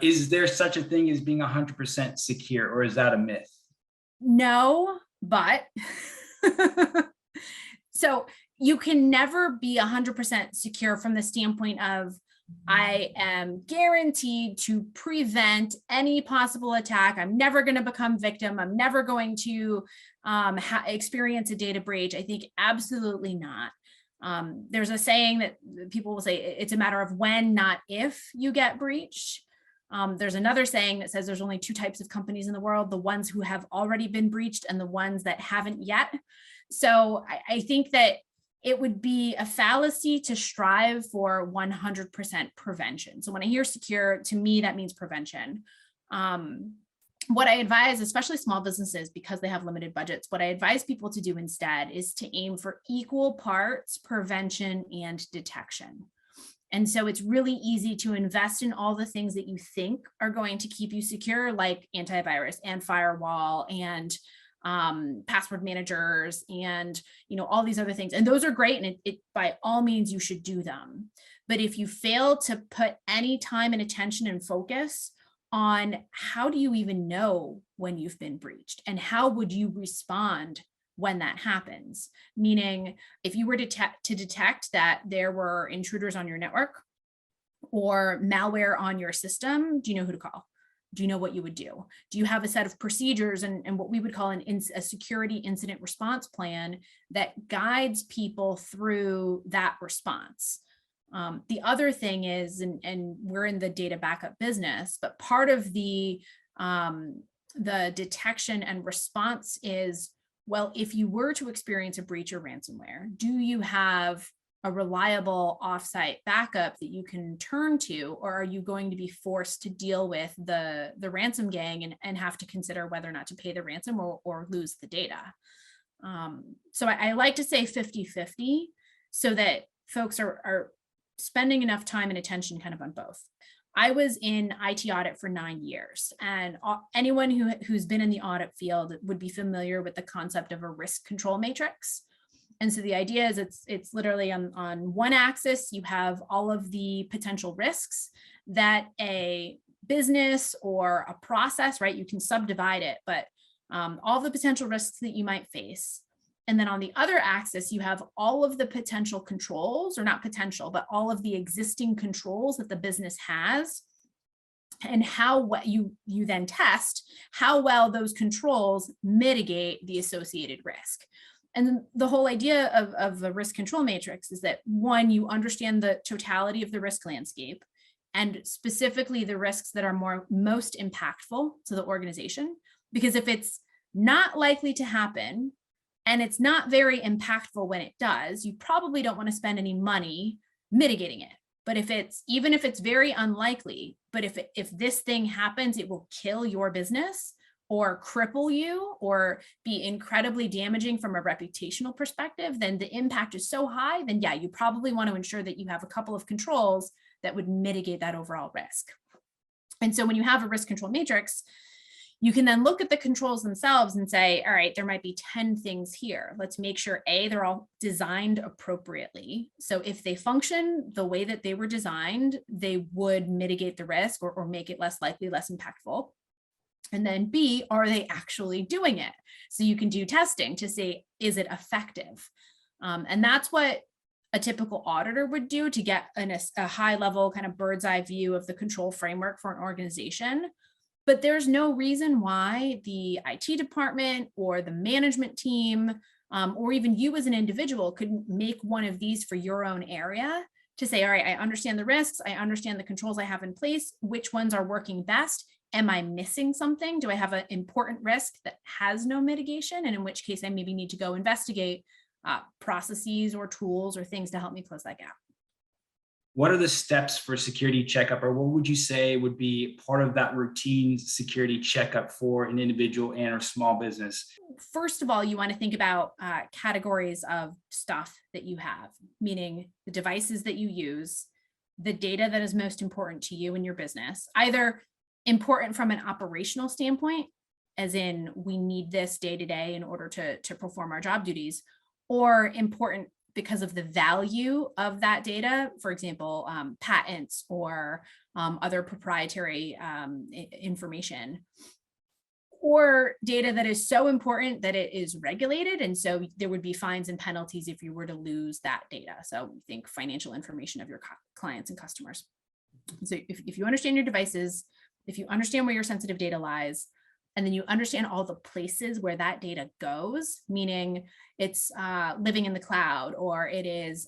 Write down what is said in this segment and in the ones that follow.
Is there such a thing as being 100% secure, or is that a myth? No, but so you can never be 100% secure from the standpoint of I am guaranteed to prevent any possible attack. I'm never going to become victim. I'm never going to experience a data breach. I think absolutely not. There's a saying that people will say it's a matter of when, not if you get breached. There's another saying that says there's only two types of companies in the world, the ones who have already been breached and the ones that haven't yet. So I think that it would be a fallacy to strive for 100% prevention. So when I hear secure, to me, that means prevention. What I advise, especially small businesses, because they have limited budgets, what I advise people to do instead is to aim for equal parts prevention and detection. And so it's really easy to invest in all the things that you think are going to keep you secure, like antivirus and firewall and password managers and all these other things. And those are great. And it by all means, you should do them. But if you fail to put any time and attention and focus on how do you even know when you've been breached and how would you respond when that happens? Meaning, if you were to detect that there were intruders on your network or malware on your system, do you know who to call? Do you know what you would do? Do you have a set of procedures and what we would call a security incident response plan that guides people through that response? The other thing is, and we're in the data backup business, but part of the detection and response is, well, if you were to experience a breach or ransomware, do you have a reliable offsite backup that you can turn to, or are you going to be forced to deal with the ransom gang and have to consider whether or not to pay the ransom or lose the data? So I like to say 50-50 so that folks are spending enough time and attention kind of on both. I was in IT audit for 9 years, and anyone who's been in the audit field would be familiar with the concept of a risk control matrix. And so the idea is it's literally on one axis, you have all of the potential risks that a business or a process, right? You can subdivide it, but all the potential risks that you might face. And then on the other axis, you have all of the potential controls, or not potential, but all of the existing controls that the business has, and how you then test how well those controls mitigate the associated risk. And the whole idea of the risk control matrix is that, one, you understand the totality of the risk landscape, and specifically the risks that are most impactful to the organization. Because if it's not likely to happen, and it's not very impactful when it does, you probably don't want to spend any money mitigating it. But even if it's very unlikely, but if this thing happens, it will kill your business or cripple you or be incredibly damaging from a reputational perspective, then the impact is so high, then yeah, you probably want to ensure that you have a couple of controls that would mitigate that overall risk. And so when you have a risk control matrix, you can then look at the controls themselves and say, all right, there might be 10 things here. Let's make sure, A, they're all designed appropriately. So if they function the way that they were designed, they would mitigate the risk or make it less likely, less impactful. And then B, are they actually doing it? So you can do testing to say, is it effective? And that's what a typical auditor would do to get a high level kind of bird's eye view of the control framework for an organization. But there's no reason why the IT department or the management team, or even you as an individual, couldn't make one of these for your own area to say, all right, I understand the risks, I understand the controls I have in place, which ones are working best? Am I missing something? Do I have an important risk that has no mitigation? And in which case I maybe need to go investigate processes or tools or things to help me close that gap. What are the steps for security checkup, or what would you say would be part of that routine security checkup for an individual and or small business? First of all, you want to think about categories of stuff that you have, meaning the devices that you use, the data that is most important to you and your business, either important from an operational standpoint, as in we need this day to day in order to perform our job duties, or important because of the value of that data, for example, patents or other proprietary information, or data that is so important that it is regulated. And so there would be fines and penalties if you were to lose that data. So think financial information of your clients and customers. So if you understand your devices, if you understand where your sensitive data lies, and then you understand all the places where that data goes, meaning it's living in the cloud, or it is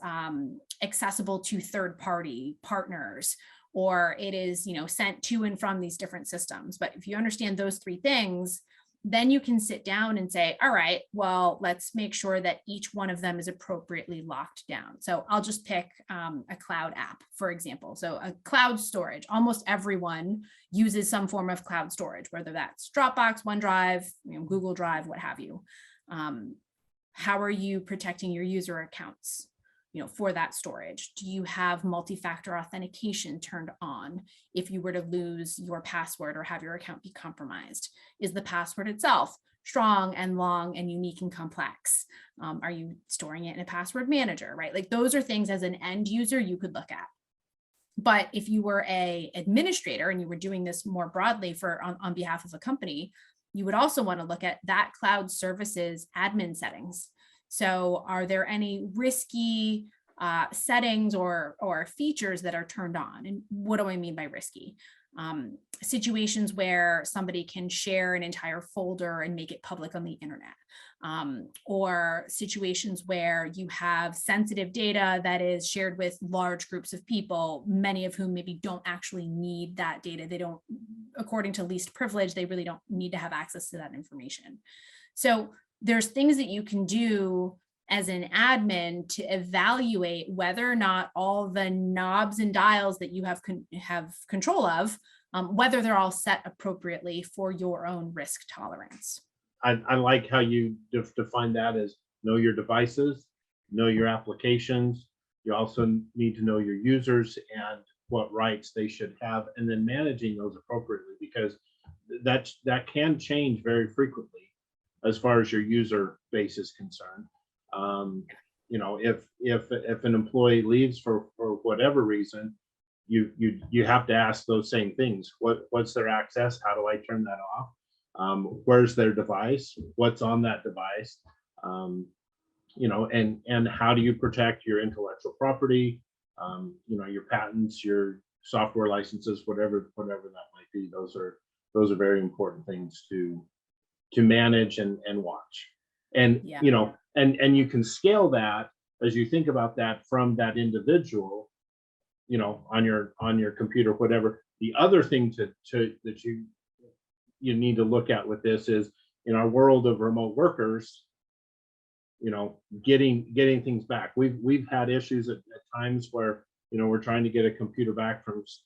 accessible to third-party partners, or it is, sent to and from these different systems. But if you understand those three things, then you can sit down and say, all right, well, let's make sure that each one of them is appropriately locked down. So I'll just pick a cloud app, for example. So a cloud storage, almost everyone uses some form of cloud storage, whether that's Dropbox, OneDrive, Google Drive, what have you. How are you protecting your user accounts? For that storage? Do you have multi-factor authentication turned on if you were to lose your password or have your account be compromised? Is the password itself strong and long and unique and complex? Are you storing it in a password manager, right? Like those are things as an end user you could look at. But if you were an administrator and you were doing this more broadly on behalf of a company, you would also want to look at that cloud services admin settings. So are there any risky settings or features that are turned on? And what do I mean by risky? Situations where somebody can share an entire folder and make it public on the internet, or situations where you have sensitive data that is shared with large groups of people, many of whom maybe don't actually need that data. They don't, according to least privilege, they really don't need to have access to that information. So there's things that you can do as an admin to evaluate whether or not all the knobs and dials that you have control of, whether they're all set appropriately for your own risk tolerance. I like how you define that as know your devices, know your applications. You also need to know your users and what rights they should have, and then managing those appropriately, because that can change very frequently as far as your user base is concerned. If an employee leaves for whatever reason, you have to ask those same things. What's their access? How do I turn that off? Where's their device? What's on that device? And how do you protect your intellectual property? Your patents, your software licenses, whatever that might be. Those are very important things to manage and watch. And Yeah. And you can scale that as you think about that from that individual, on your computer, whatever. The other thing that you need to look at with this is, in our world of remote workers, getting things back. We've had issues at times where we're trying to get a computer back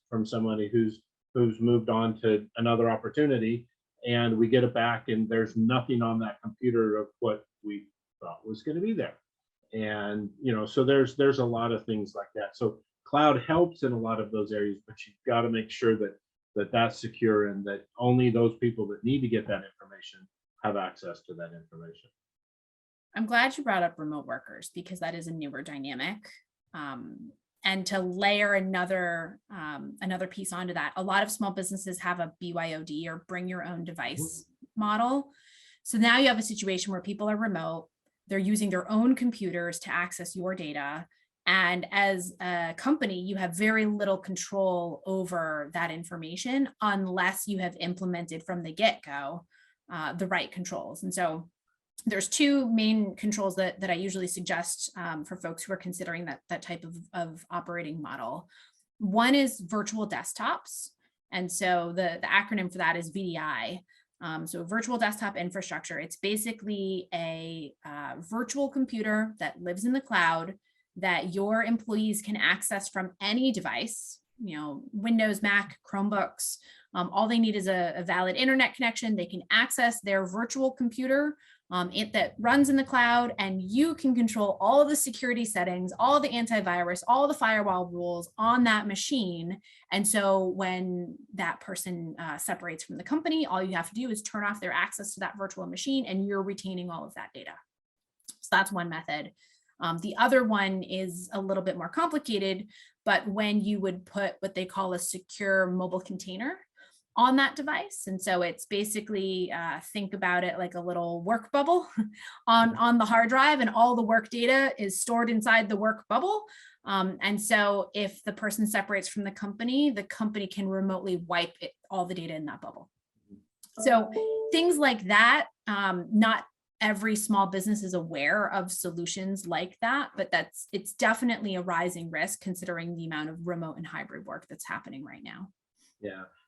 from somebody who's moved on to another opportunity, and we get it back and there's nothing on that computer of what we thought was going to be there. And so there's a lot of things like that. So cloud helps in a lot of those areas, but you've got to make sure that that's secure and that only those people that need to get that information have access to that information. I'm glad you brought up remote workers, because that is a newer dynamic. And to layer another piece onto that, a lot of small businesses have a BYOD, or bring your own device model. So now you have a situation where people are remote, they're using their own computers to access your data. And as a company, you have very little control over that information unless you have implemented from the get-go the right controls. And so there's two main controls that I usually suggest for folks who are considering that type of operating model. One is virtual desktops. And so the acronym for that is VDI. So virtual desktop infrastructure. It's basically a virtual computer that lives in the cloud that your employees can access from any device, Windows, Mac, Chromebooks. All they need is a valid internet connection. They can access their virtual computer that runs in the cloud, and you can control all of the security settings, all the antivirus, all the firewall rules on that machine. And so when that person separates from the company, all you have to do is turn off their access to that virtual machine, and you're retaining all of that data. So that's one method. The other one is a little bit more complicated, but when you would put what they call a secure mobile container on that device. And so it's basically, think about it like a little work bubble on the hard drive, and all the work data is stored inside the work bubble. And so if the person separates from the company can remotely wipe all the data in that bubble. So things like that, not every small business is aware of solutions like that, but it's definitely a rising risk considering the amount of remote and hybrid work that's happening right now.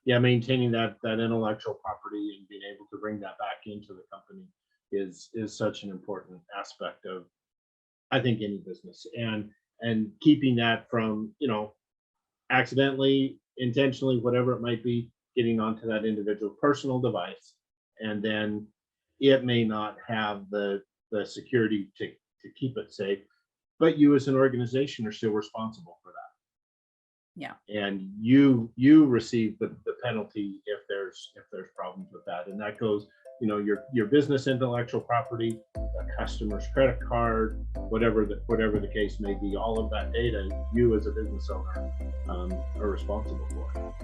Yeah, maintaining that intellectual property and being able to bring that back into the company is such an important aspect of, I think, any business, and keeping that from, accidentally, intentionally, whatever it might be, getting onto that individual personal device, and then it may not have the security to keep it safe, but you as an organization are still responsible for that. Yeah. And you receive the penalty if there's problems with that. And that goes, your business intellectual property, the customer's credit card, whatever the case may be, all of that data you as a business owner are responsible for.